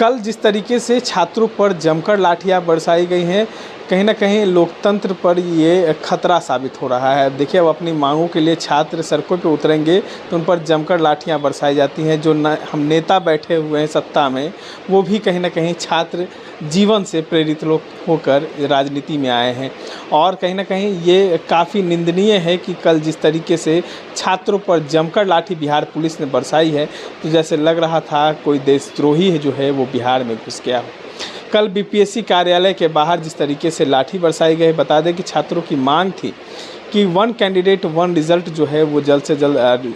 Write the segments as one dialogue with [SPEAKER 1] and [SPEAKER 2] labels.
[SPEAKER 1] कल जिस तरीके से छात्रों पर जमकर लाठियां बरसाई गई हैं, कहीं ना कहीं लोकतंत्र पर ये खतरा साबित हो रहा है। देखिए, अब अपनी मांगों के लिए छात्र सड़कों पर उतरेंगे तो उन पर जमकर लाठियां बरसाई जाती हैं। जो हम नेता बैठे हुए हैं सत्ता में, वो भी कहीं ना कहीं छात्र जीवन से प्रेरित लोग होकर राजनीति में आए हैं। और कहीं ना कहीं ये काफ़ी निंदनीय है कि कल जिस तरीके से छात्रों पर जमकर लाठी बिहार पुलिस ने बरसाई है, तो जैसे लग रहा था कोई देशद्रोही है जो है वो बिहार में घुस गया हो। कल बीपीएससी कार्यालय के बाहर जिस तरीके से लाठी बरसाई गई, बता दें कि छात्रों की मांग थी कि 1 कैंडिडेट 1 रिज़ल्ट जो है वो जल्द से जल्द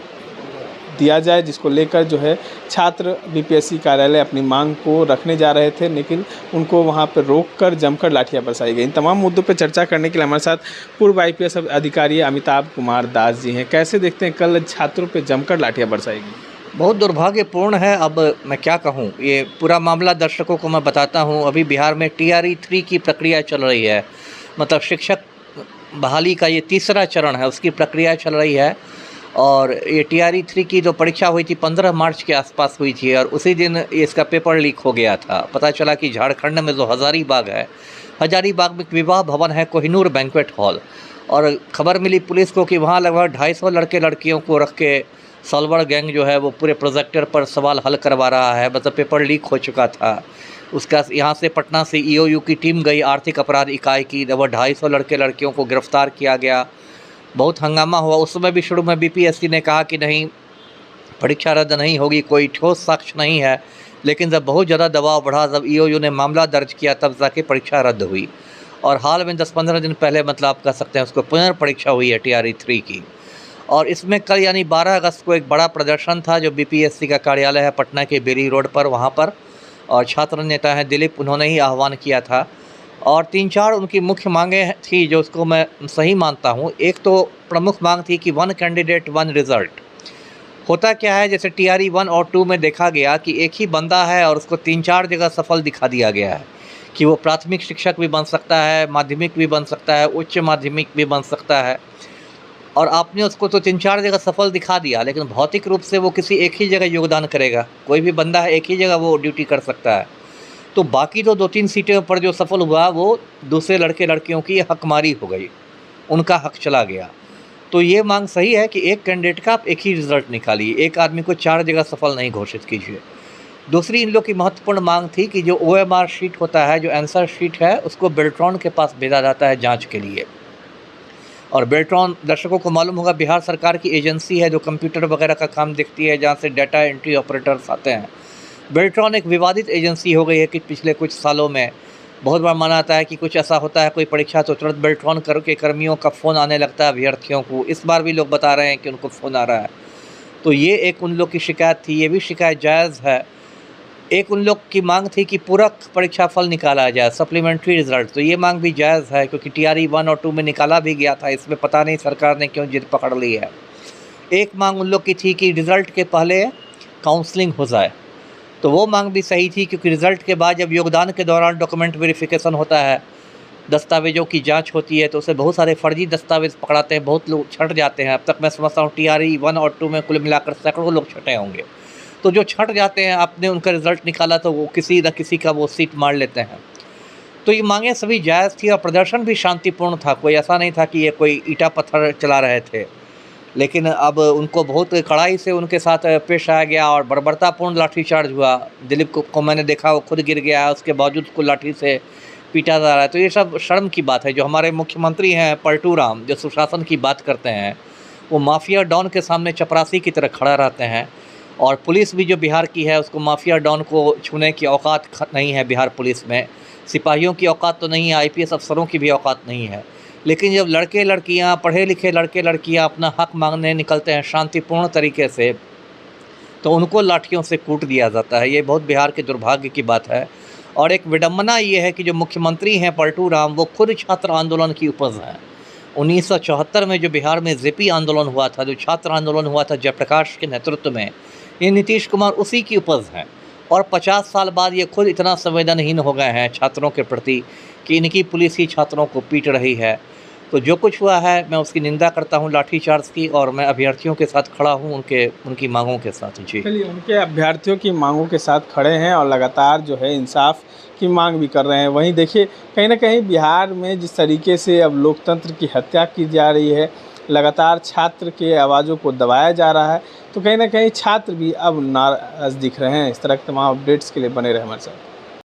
[SPEAKER 1] दिया जाए, जिसको लेकर जो है छात्र बीपीएससी कार्यालय अपनी मांग को रखने जा रहे थे, लेकिन उनको वहां पर रोककर जमकर लाठियां बरसाई गई। इन तमाम मुद्दों पर चर्चा करने के लिए हमारे साथ पूर्व आईपीएस अधिकारी अमिताभ कुमार दास जी हैं। कैसे देखते हैं कल छात्रों पर जमकर लाठियां बरसाई गई?
[SPEAKER 2] बहुत दुर्भाग्यपूर्ण है। अब मैं क्या कहूँ, ये पूरा मामला दर्शकों को मैं बताता हूँ। अभी बिहार में TRE 3 की प्रक्रिया चल रही है, मतलब शिक्षक बहाली का ये तीसरा चरण है, उसकी प्रक्रिया चल रही है। और ये TRE 3 की जो परीक्षा हुई थी 15 मार्च के आसपास हुई थी, और उसी दिन इसका पेपर लीक हो गया था। पता चला कि झारखंड में जो हज़ारीबाग है, हज़ारीबाग में एक विवाह भवन है, कोहिनूर बैंक्वेट हॉल, और खबर मिली पुलिस को कि वहाँ लगभग 250 लड़के लड़कियों को रख के सॉल्वर गैंग जो है वो पूरे प्रोजेक्टर पर सवाल हल करवा रहा है। मतलब पेपर लीक हो चुका था उसका। यहाँ से पटना से EOU की टीम गई, आर्थिक अपराध इकाई की, लगभग 250 लड़के लड़कियों को गिरफ्तार किया गया। बहुत हंगामा हुआ। उस समय भी शुरू में BPSC ने कहा कि नहीं, परीक्षा रद्द नहीं होगी, कोई ठोस साक्ष्य नहीं है। लेकिन जब बहुत ज़्यादा दबाव बढ़ा, जब EOU ने मामला दर्ज किया, तब जाके परीक्षा रद्द हुई। और हाल में 10-15 दिन पहले, मतलब आप कह सकते हैं, उसको पुनर्परीक्षा हुई है TRE 3 की। और इसमें कल यानी 12 अगस्त को एक बड़ा प्रदर्शन था, जो BPSC का कार्यालय है पटना के बेरी रोड पर, वहाँ पर। और छात्र नेता हैं दिलीप, उन्होंने ही आह्वान किया था। और 3-4 उनकी मुख्य मांगें थी, जो उसको मैं सही मानता हूँ। एक तो प्रमुख मांग थी कि 1 कैंडिडेट 1 रिज़ल्ट। होता क्या है, जैसे TRE 1 और 2 में देखा गया कि एक ही बंदा है और उसको 3-4 जगह सफल दिखा दिया गया है कि वो प्राथमिक शिक्षक भी बन सकता है, माध्यमिक भी बन सकता है, उच्च माध्यमिक भी बन सकता है। और आपने उसको तो 3-4 जगह सफल दिखा दिया, लेकिन भौतिक रूप से वो किसी एक ही जगह योगदान करेगा। कोई भी बंदा है, एक ही जगह वो ड्यूटी कर सकता है। तो बाकी तो 2-3 सीटें पर जो सफल हुआ, वो दूसरे लड़के लड़कियों की हकमारी हो गई, उनका हक चला गया। तो ये मांग सही है कि एक कैंडिडेट का आप एक ही रिज़ल्ट निकालिए, एक आदमी को 4 जगह सफल नहीं घोषित कीजिए। दूसरी इन लोग की महत्वपूर्ण मांग थी कि जो OMR शीट होता है, जो आंसर शीट है, उसको बेल्ट्रॉन के पास भेजा जाता है जाँच के लिए। और बेल्ट्रॉन, दर्शकों को मालूम होगा, बिहार सरकार की एजेंसी है जो कंप्यूटर वगैरह का काम देखती है, जहाँ से डाटा एंट्री ऑपरेटर्स आते हैं। बेल्ट्रॉन एक विवादित एजेंसी हो गई है कि पिछले कुछ सालों में बहुत बार माना जाता है कि कुछ ऐसा होता है, कोई परीक्षा, तो तुरंत बेल्ट्रॉन के कर्मियों का फ़ोन आने लगता है अभ्यर्थियों को। इस बार भी लोग बता रहे हैं कि उनको फ़ोन आ रहा है। तो ये एक उन लोग की शिकायत थी, ये भी शिकायत जायज़ है। एक उन लोग की मांग थी कि पूरक परीक्षा फल निकाला जाए, सप्लीमेंट्री रिज़ल्ट, तो ये मांग भी जायज़ है, क्योंकि TRE 1 और 2 में निकाला भी गया था। इसमें पता नहीं सरकार ने क्यों जिद पकड़ ली है। एक मांग उन लोग की थी कि रिज़ल्ट के पहले काउंसलिंग हो जाए, तो वो मांग भी सही थी, क्योंकि रिज़ल्ट के बाद जब योगदान के दौरान डॉक्यूमेंट वेरिफिकेशन होता है, दस्तावेज़ों की जाँच होती है, तो उसे बहुत सारे फर्जी दस्तावेज़ पकड़ाते हैं, बहुत लोग छट जाते हैं। अब तक मैं समझता हूँ TRE 1 और 2 में कुल मिलाकर सैकड़ों लोग छटे होंगे। तो जो छट जाते हैं, आपने उनका रिज़ल्ट निकाला तो वो किसी न किसी का वो सीट मार लेते हैं। तो ये मांगें सभी जायज़ थी और प्रदर्शन भी शांतिपूर्ण था। कोई ऐसा नहीं था कि ये कोई ईंटा पत्थर चला रहे थे। लेकिन अब उनको बहुत कड़ाई से उनके साथ पेश आया गया और बर्बरतापूर्ण लाठीचार्ज हुआ। दिलीप को मैंने देखा, वो खुद गिर गया है, उसके बावजूद उसको लाठी से पीटा जा रहा है। तो ये सब शर्म की बात है। जो हमारे मुख्यमंत्री हैं पलटू राम, जो सुशासन की बात करते हैं, वो माफिया डॉन के सामने चपरासी की तरह खड़ा रहते हैं। और पुलिस भी जो बिहार की है, उसको माफिया डॉन को छूने की औकात नहीं है बिहार पुलिस में। सिपाहियों की औकात तो नहीं है, IPS अफसरों की भी औकात नहीं है। लेकिन जब लड़के लड़कियां, पढ़े लिखे लड़के लड़कियां अपना हक मांगने निकलते हैं शांतिपूर्ण तरीके से, तो उनको लाठियों से कूट दिया जाता है। ये बहुत बिहार के दुर्भाग्य की बात है। और एक विडम्बना ये है कि जो मुख्यमंत्री हैं पलटू राम, वो खुद छात्र आंदोलन की उपज हैं। 1974 में जो बिहार में JP आंदोलन हुआ था, जो छात्र आंदोलन हुआ था जयप्रकाश के नेतृत्व में, ये नीतीश कुमार उसी की उपज हैं। और 50 साल बाद ये खुद इतना संवेदनहीन हो गए हैं छात्रों के प्रति कि इनकी पुलिस ही छात्रों को पीट रही है। तो जो कुछ हुआ है मैं उसकी निंदा करता हूँ लाठीचार्ज की, और मैं अभ्यर्थियों के साथ खड़ा हूँ उनकी मांगों के साथ। जी
[SPEAKER 1] चलिए, उनके अभ्यर्थियों की मांगों के साथ खड़े हैं और लगातार जो है इंसाफ की मांग भी कर रहे हैं। वहीं देखिए, कहीं ना कहीं बिहार में जिस तरीके से अब लोकतंत्र की हत्या की जा रही है, लगातार छात्र के आवाज़ों को दबाया जा रहा है, तो कहीं ना कहीं छात्र भी अब नाराज़ दिख रहे हैं। इस तरह के तमाम अपडेट्स के लिए बने रहे हमारे साथ।